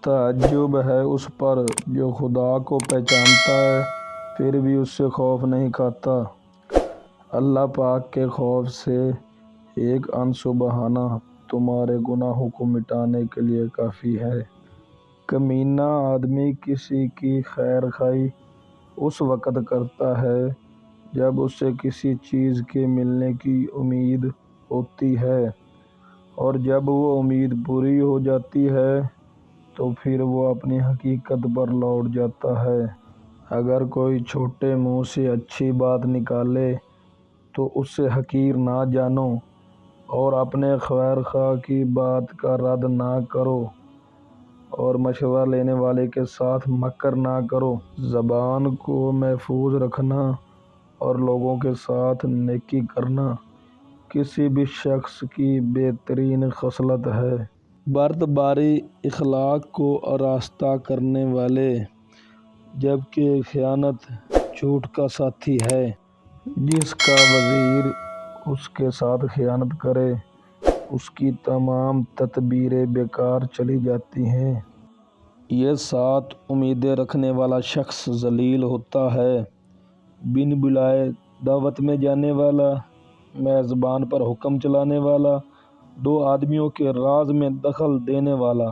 تعجب ہے اس پر جو خدا کو پہچانتا ہے پھر بھی اس سے خوف نہیں کھاتا۔ اللہ پاک کے خوف سے ایک انس و بہانہ تمہارے گناہوں کو مٹانے کے لیے کافی ہے۔ کمینہ آدمی کسی کی خیر خواہی اس وقت کرتا ہے جب اسے کسی چیز کے ملنے کی امید ہوتی ہے، اور جب وہ امید پوری ہو جاتی ہے تو پھر وہ اپنی حقیقت پر لوٹ جاتا ہے۔ اگر کوئی چھوٹے منہ سے اچھی بات نکالے تو اسے حقیر نہ جانو اور اپنے خیر خواہ کی بات کا رد نہ کرو اور مشورہ لینے والے کے ساتھ مکر نہ کرو۔ زبان کو محفوظ رکھنا اور لوگوں کے ساتھ نیکی کرنا کسی بھی شخص کی بہترین خصلت ہے۔ بردباری اخلاق کو آراستہ کرنے والے، جبکہ خیانت جھوٹ کا ساتھی ہے۔ جس کا وزیر اس کے ساتھ خیانت کرے اس کی تمام تدبیریں بیکار چلی جاتی ہیں۔ یہ 7 امیدیں رکھنے والا شخص ذلیل ہوتا ہے: بن بلائے دعوت میں جانے والا، میزبان پر حکم چلانے والا، 2 آدمیوں کے راز میں دخل دینے والا،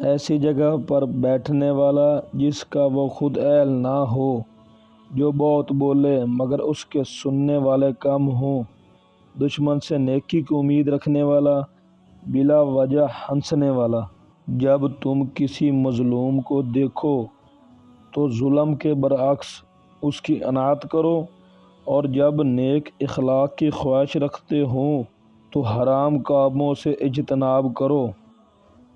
ایسی جگہ پر بیٹھنے والا جس کا وہ خود اہل نہ ہو، جو بہت بولے مگر اس کے سننے والے کم ہوں، دشمن سے نیکی کی امید رکھنے والا، بلا وجہ ہنسنے والا۔ جب تم کسی مظلوم کو دیکھو تو ظلم کے برعکس اس کی اطاعت کرو، اور جب نیک اخلاق کی خواہش رکھتے ہو تو حرام کاموں سے اجتناب کرو۔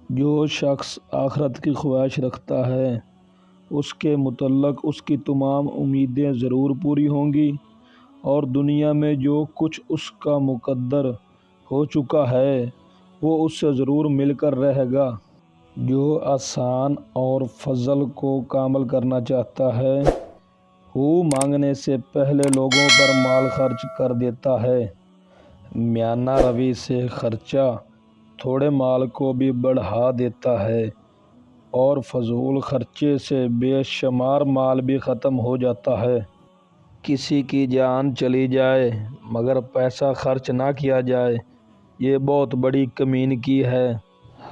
جو شخص آخرت کی خواہش رکھتا ہے اس کے متعلق اس کی تمام امیدیں ضرور پوری ہوں گی، اور دنیا میں جو کچھ اس کا مقدر ہو چکا ہے وہ اس سے ضرور مل کر رہے گا۔ جو احسان اور فضل کو کامل کرنا چاہتا ہے وہ مانگنے سے پہلے لوگوں پر مال خرچ کر دیتا ہے۔ میانہ روی سے خرچہ تھوڑے مال کو بھی بڑھا دیتا ہے، اور فضول خرچے سے بے شمار مال بھی ختم ہو جاتا ہے۔ کسی کی جان چلی جائے مگر پیسہ خرچ نہ کیا جائے، یہ بہت بڑی کمینگی ہے۔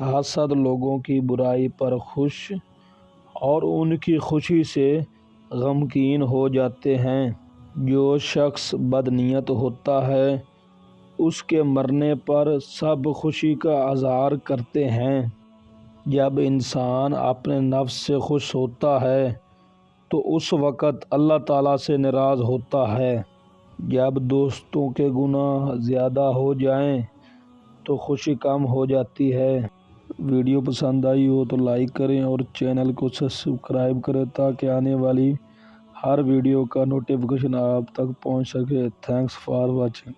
حاسد لوگوں کی برائی پر خوش اور ان کی خوشی سے غمگین ہو جاتے ہیں۔ جو شخص بدنیت ہوتا ہے اس کے مرنے پر سب خوشی کا اظہار کرتے ہیں۔ جب انسان اپنے نفس سے خوش ہوتا ہے تو اس وقت اللہ تعالیٰ سے ناراض ہوتا ہے۔ جب دوستوں کے گناہ زیادہ ہو جائیں تو خوشی کم ہو جاتی ہے۔ ویڈیو پسند آئی ہو تو لائک کریں اور چینل کو سبسکرائب کریں تاکہ آنے والی ہر ویڈیو کا نوٹیفیکیشن آپ تک پہنچ سکے۔ Thanks for watching.